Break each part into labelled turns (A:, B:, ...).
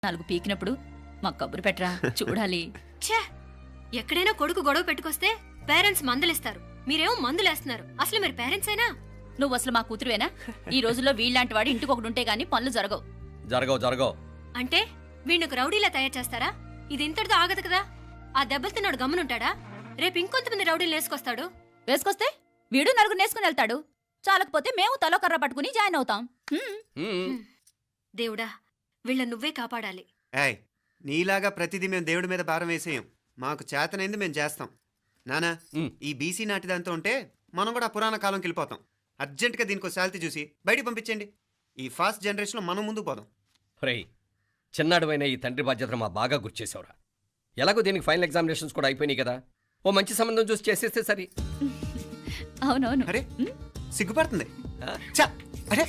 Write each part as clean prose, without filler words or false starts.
A: నాలుగు పీకినప్పుడు మాకు కబురు పెట్టరా, చూడాలి.
B: ఛే, ఎక్కడైనా కొడుకు గొడవ పెట్టుకొస్తే పేరెంట్స్ మందులేస్తారు, మీరేమో మందులేస్తున్నారు. అసలు మీరు పేరెంట్స్ అయినా?
A: నువ్వు అసలు మా కూతురువేనా? ఈ రోజుల్లో వీళ్ళలాంటి వాడు ఇంటికి ఒకటి ఉంటే గానీ పనులు జరగవు.
C: జరగవు
B: అంటే వీణ్ణకు రౌడీలా తయారు చేస్తారా? ఇది ఇంతటితో ఆగదు కదా. ఆ దెబ్బలు తిన్నాడు గమ్మునుంటాడా? రేపు ఇంకొంతమంది రౌడీలు వేసుకొస్తాడు.
A: వేసుకొస్తే వీడు నలుగురు నేసుకుని వెళ్తాడు. చాలకపోతే మేము తలో కర్ర పట్టుకుని జాయిన్ అవుతాం.
B: దేవుడా, వీళ్ళ నువ్వే కాపాడాలి.
D: ఏయ్, నీలాగా ప్రతిదీ మేము దేవుడి మీద భారం వేసేయం. మాకు చేతనైంది మేము చేస్తాం. నానా, ఈ బీసీ నాటిదంతా ఉంటే మనం కూడా పురాణ కాలంకి వెళ్ళిపోతాం. అర్జెంటుగా దీనికి శాలిటీ చూసి బయటికి పంపించండి. ఈ ఫాస్ట్ జనరేషన్లో మనం ముందుకు పోదాం.
C: రే, చిన్నాడువైన ఈ తండ్రి బాధ్యతను మా బాగా గుర్చేసావురా. ఎలాగో దీనికి ఫైనల్ ఎగ్జామినేషన్స్ కూడా అయిపోయినాయి కదా, ఓ మంచి సంబంధం చూసి చేసేస్తే సరి.
A: అవునవును.
D: అరే సిగ్గుపడుతుంది. అరే,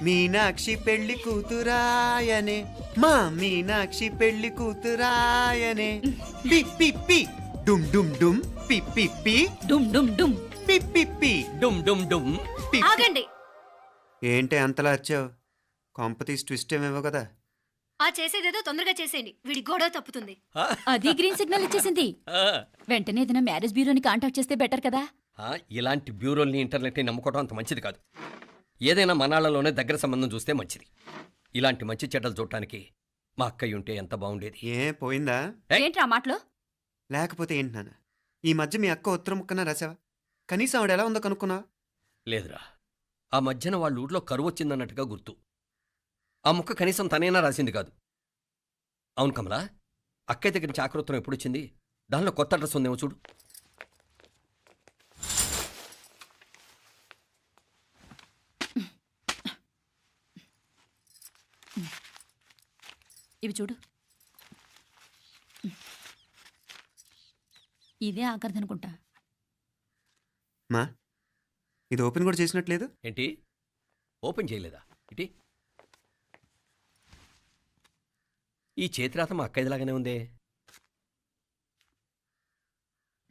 D: మీనాక్షి పెళ్లి కూతురాయనే, మా మీనాక్షి పెళ్లి కూతురాయనే. పి పి పి డుమ్ డుమ్ డుమ్, పి పి పి
A: డుమ్ డుమ్ డుమ్,
D: పి పి పి
C: డుమ్ డుమ్ డుమ్.
B: ఆగండి.
D: ఏంటి అంతలా వచ్చావు? కాంపతీస్ ట్విస్ట్ ఏమేవో కదా.
B: ఆ చేసేదేదో తొందరగా చేసేయండి, వీడి గొడవ తప్పుతుంది.
A: అది గ్రీన్ సిగ్నల్ ఇచ్చేసింది. వెంటనే ఏదైనా మ్యారేజ్ బ్యూరోని కాంటాక్ట్ చేస్తే బెటర్ కదా.
C: ఇలాంటి బ్యూరోల్ని ఇంటర్నెట్ని నమ్ముకోవడం అంత మంచిది కాదు. ఏదైనా మనాళ్ళలోనే దగ్గర సంబంధం చూస్తే మంచిది. ఇలాంటి మంచి చెడ్డలు చూడటానికి మా అక్కయ్య ఉంటే ఎంత బాగుండేది.
D: ఏ పోయిందా?
A: ఏంటి ఆ మాటలు?
D: లేకపోతే ఏంటి నాన్న, ఈ మధ్య మీ అక్క ఉత్తరం ముక్కన రాసావా? కనీసం ఆవిడ ఎలా ఉందో కనుక్కున్నావా?
C: లేదురా, ఆ మధ్యన వాళ్ళ ఊర్లో కరువు వచ్చిందన్నట్టుగా గుర్తు. ఆ ముక్క కనీసం తనైనా రాసింది కాదు. అవును కమలా, అక్కయ్య దగ్గర నుంచి ఆకృతం ఎప్పుడొచ్చింది? దానిలో కొత్త అడ్రస్ ఉందేమో చూడు.
A: ఇవి చూడు. ఇదే ఆఖరిదనుకుంటా.
D: మా ఇది ఓపెన్ కూడా చేసినట్లేదు.
C: ఏంటి ఓపెన్ చేయలేదా? ఇటీ ఈ చేతిరాత మా అక్కయ్యలాగానే ఉందే.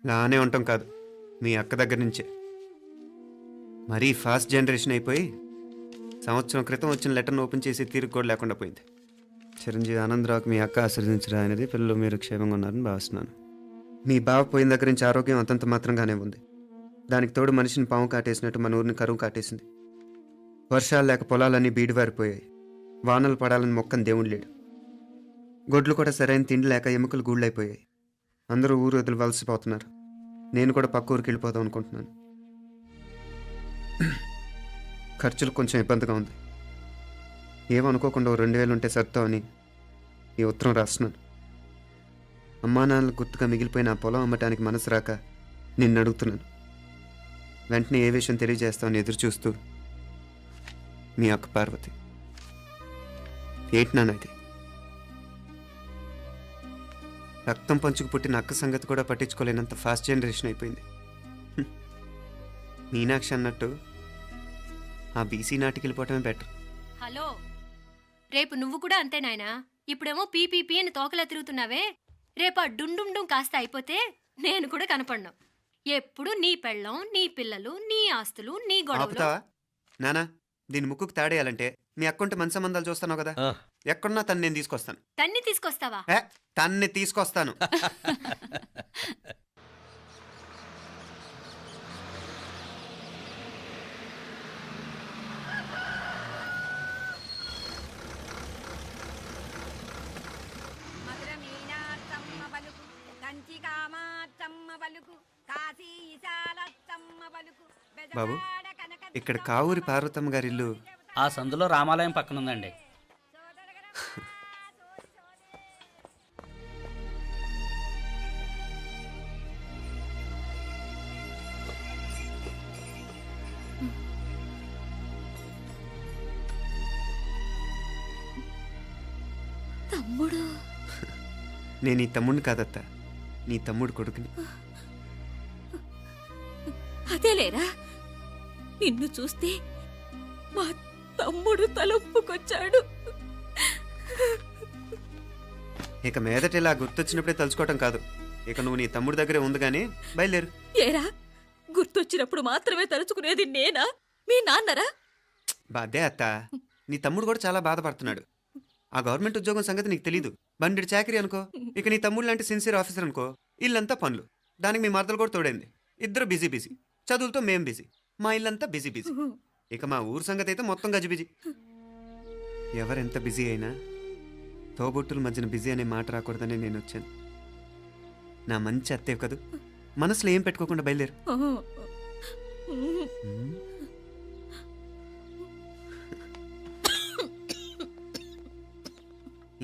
D: లానే ఉంటాం కాదు, మీ అక్క దగ్గర నుంచే. మరీ ఫాస్ట్ జనరేషన్ అయిపోయి సంవత్సరం క్రితం వచ్చిన లెటర్ను ఓపెన్ చేసి తీరుకు కూడా లేకుండా పోయింది. చిరంజీవి ఆనందరావుకి మీ అక్క ఆశీర్వదించరా అనేది, పిల్లలు మీరు క్షేమంగా ఉన్నారని భావిస్తున్నాను. మీ బావ పోయిన దగ్గర నుంచి ఆరోగ్యం అంతంత మాత్రంగానే ఉంది. దానికి తోడు మనిషిని పాము కాటేసినట్టు మన ఊరిని కరువు కాటేసింది. వర్షాలు లేక పొలాలన్నీ బీడివారిపోయాయి. వానలు పడాలని మొక్కని దేవుడు లేడు. గొడ్లు కూడా సరైన తిండి లేక ఎముకలు గూళ్ళైపోయాయి. అందరూ ఊరు వదిలి వలసిపోతున్నారు. నేను కూడా పక్క ఊరికి వెళ్ళిపోదాం అనుకుంటున్నాను. ఖర్చులు కొంచెం ఇబ్బందిగా ఉంది. ఏమనుకోకుండా 2000 ఉంటే సర్దామని ఈ ఉత్తరం రాస్తున్నాను. అమ్మా నాన్నలకు గుర్తుగా మిగిలిపోయిన ఆ పొలం అమ్మటానికి మనసు రాక నిన్ను అడుగుతున్నాను. వెంటనే ఏ విషయం తెలియజేస్తామని ఎదురు చూస్తూ మీ అక్క పార్వతి. ఏంటి నాన్న ఇది? రక్తం పంచుకు పుట్టిన అక్క సంగతి కూడా పట్టించుకోలేనంత ఫాస్ట్ జనరేషన్ అయిపోయింది. మీనాక్షి అన్నట్టు ఆ బీసీ నాటికి వెళ్ళిపోవటమే బెటర్.
B: హలో, రేపు నువ్వు కూడా అంతే నాయనా. ఇప్పుడేమో పీపీపీ అని తోకలా తిరుగుతున్నావే, రేపు ఆ డుండుండుం కాస్త అయిపోతే నేను కూడా కనపడ్ను. ఎప్పుడు నీ పెళ్ళం, నీ పిల్లలు, నీ ఆస్తులు, నీ గొడవలు.
D: ఆపుతావా నానా? దీని ముక్కుకు తాడేయాలంటే మీ అక్కంటే మంచి సంబంధాలు చూస్తాను కదా. ఎక్కడున్నా తను నేను తీసుకొస్తాను.
B: తన్ని తీసుకొస్తావా?
D: తన్ని తీసుకొస్తాను. బాబు, ఇక్కడ కావూరి పార్వతమ్మ గారి ఇల్లు
E: ఆ సందులో రామాలయం పక్కనుందండి.
A: తమ్ముడు?
D: నేను ఈ తమ్ముడిని కాదత్తా, నీ తమ్ముడు కొడుకుని.
A: అదేలేరా, నిన్ను చూస్తే మా తమ్ముడు తలొప్పుకొచ్చాడు.
D: ఇక మీదట ఇలా గుర్తొచ్చినప్పుడే తలుచుకోవటం కాదు. ఇక నువ్వు నీ తమ్ముడి దగ్గరే ఉంది కానీ బయలుదేరు.
A: ఏరా, గుర్తొచ్చినప్పుడు మాత్రమే తలుచుకునేది నేనా, మీ నాన్నరా?
D: బాధే అత్త, నీ తమ్ముడు కూడా చాలా బాధపడుతున్నాడు. ఆ గవర్నమెంట్ ఉద్యోగం సంగతి నీకు తెలీదు. బండి చాకరీ అనుకో. ఇక నీ తమ్ముడు లాంటి సిన్సియర్ ఆఫీసర్ అనుకో. ఇల్లంతా పనులు. దానికి మీ మరదలు కూడా తోడైంది. ఇద్దరు బిజీ బిజీ. చదువులతో మేం బిజీ. మా ఇల్లంతా బిజీ బిజీ. ఇక మా ఊరు సంగతి అయితే మొత్తం గజిబిజీ. ఎవరెంత బిజీ అయినా తోబుట్టుల మధ్యన బిజీ అనే మాట రాకూడదని నేను వచ్చాను. నా మంచి అత్తేవి కదూ. మనసులో ఏం పెట్టుకోకుండా బయలుదేరు.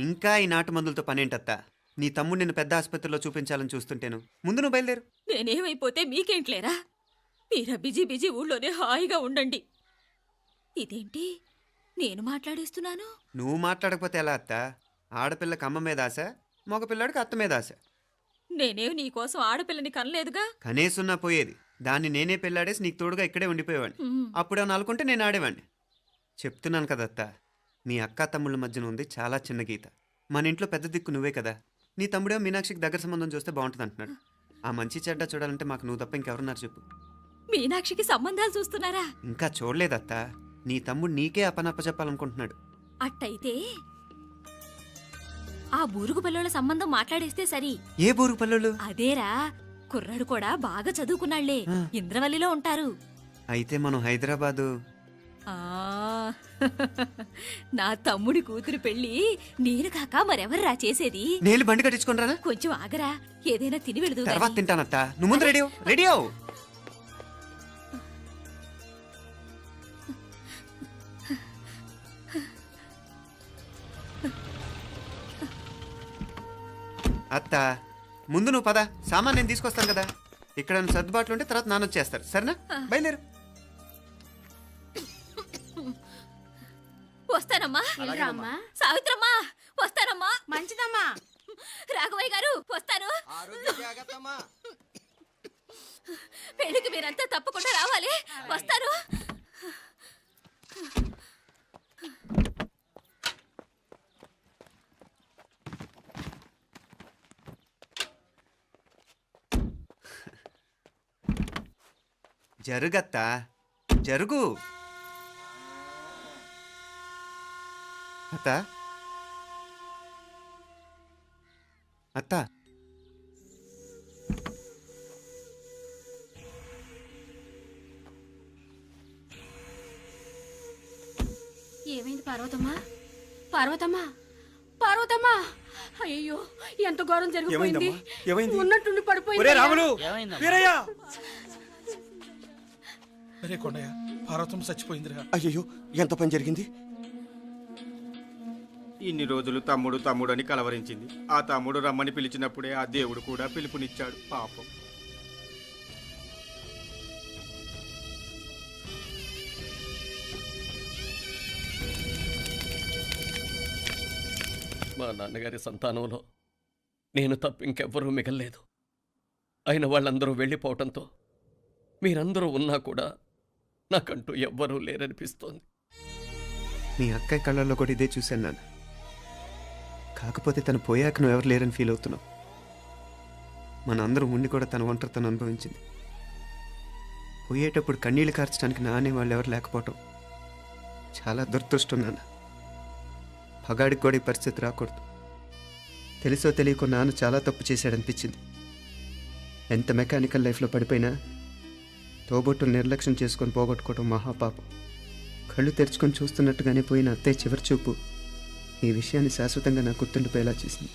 D: ఇంకా ఈ నాటు మందులతో పనేంటత్తా? నీ తమ్ముడు నిన్ను పెద్ద ఆసుపత్రిలో చూపించాలని చూస్తుంటేను. ముందు నువ్వు బయలుదేరు.
A: నేనేమైపోతే మీకేంట్లేరా? మీరా బిజీ బిజీ ఊళ్ళోనే హాయిగా ఉండండి. ఇదేంటి నేను మాట్లాడేస్తున్నాను?
D: నువ్వు మాట్లాడకపోతే ఎలా అత్త? ఆడపిల్లకి అమ్మ మీద ఆశ, మగపిల్లాడికి అత్త మీద ఆశ.
A: నేనేం నీకోసం ఆడపిల్లని కనలేదుగా.
D: కనేసున్నా పోయేది. దాన్ని నేనే పెళ్ళాడేసి నీకు తోడుగా ఇక్కడే ఉండిపోయేవాడిని. అప్పుడేమన్నా అనుకుంటే నేను ఆడేవాడిని. చెప్తున్నాను కదత్తా, మీ అక్క తమ్ముళ్ళ మధ్యన ఉంది చాలా చిన్న గీత. మన ఇంట్లో పెద్ద దిక్కు నువ్వే కదా. నీ తమ్ముడేమో మీనాక్షికి దగ్గర సంబంధం చూస్తే బాగుంటుంది అంటున్నాడు. ఆ మంచి చెడ్డ చూడాలంటే మాకు నువ్వు తప్ప ఇంకెవరున్నారు చెప్పు?
A: మీనాక్షికి సంబంధాలు చూస్తున్నారా?
D: ఇంకా చూడలేదత్తా. నీ తమ్ముడు నీకే అపనప్ప చెప్పాలనుకుంటున్నాడు.
A: అట్టయితే ఆ బూరుగు పిల్లల సంబంధం మాట్లాడేస్తే సరి.
D: ఏ బూరు పల్లెలు?
A: అదేరా, కుర్రాడు కూడా బాగా చదువుకున్నాళ్లే. ఇంద్రవల్లిలో ఉంటారు.
D: అయితే మనం హైదరాబాదు.
A: ఆ నా తమ్ముడి కూతురు పెళ్లి నేను కాక మరెవర్రా చేసేది?
D: నేను బండి కట్టించుకుని రానా?
A: కొంచెం ఆగరా, ఏదైనా తిని వెళదు.
D: తర్వాత తింటానత్తా. నువ్వు ముందు రెడీ రెడీ అవు. అత్త ముందు నువ్వు పద. సామాన్ నేను తీసుకొస్తాను కదా. ఇక్కడ సర్దుబాట్లు ఉంటే తర్వాత నాన్న వచ్చేస్తారు. సరేనా? బయలుదేరు.
A: వస్తానమ్మా.
B: అమ్మా
A: సావిత్రమ్మా వస్తానమ్మా.
B: మంచిదమ్మా.
A: రాఘవయ్య గారు వస్తాను. పెళ్లికి మీరంతా తప్పకుండా రావాలి. వస్తాను.
D: జరుగత్తా, జరుగు. అత్త అత్త
B: ఏమైంది పార్వతమ్మా? పార్వతమ్మా, పార్వతమ్మా! అయ్యో, ఎంత ఘోరం జరిగిపోయింది. ఉన్నట్టుండి పడిపోయింది.
F: రాములు,
E: ఏమైందమ్మా?
F: వీరయ్య! అరే కొండయ్య, పార్వతం చచ్చిపోయిందిరా.
G: అయ్యో, ఎంత పని జరిగింది? ఇన్ని రోజులు తమ్ముడు తమ్ముడు అని కలవరించింది. ఆ తమ్ముడు రమ్మని పిలిచినప్పుడే ఆ దేవుడు కూడా పిలుపునిచ్చాడు. పాపం.
C: మా నాన్నగారి సంతానంలో నేను తప్ప ఇంకెవ్వరూ మిగల్లేదు. అయిన వాళ్ళందరూ వెళ్ళిపోవటంతో మీరందరూ ఉన్నా కూడా నాకంటూ ఎవ్వరూ లేరనిపిస్తోంది.
D: మీ అక్కయ్య కళ్ళల్లో కూడా ఇదే చూశాను నాన్న. కాకపోతే తను పోయాక నువ్వు ఎవరు లేరని ఫీల్ అవుతున్నావు. మన అందరం ఉండి కూడా తన ఒంటరితను అనుభవించింది. పోయేటప్పుడు కన్నీళ్లు కార్చడానికి నానే వాళ్ళు ఎవరు లేకపోవటం చాలా దురదృష్టం నాన్న. పగాడికి కూడా ఈ పరిస్థితి రాకూడదు. తెలుసో తెలియకో నాన్న చాలా తప్పు చేశాడనిపించింది. ఎంత మెకానికల్ లైఫ్లో పడిపోయినా తోబొట్టులు నిర్లక్ష్యం చేసుకొని పోగొట్టుకోవడం మహాపాపం. కళ్ళు తెరుచుకొని చూస్తున్నట్టుగానే పోయిన అత్తయ్య చివరి చూపు ఈ విషయాన్ని శాశ్వతంగా నా గుర్తుండిపోయేలా చేసింది.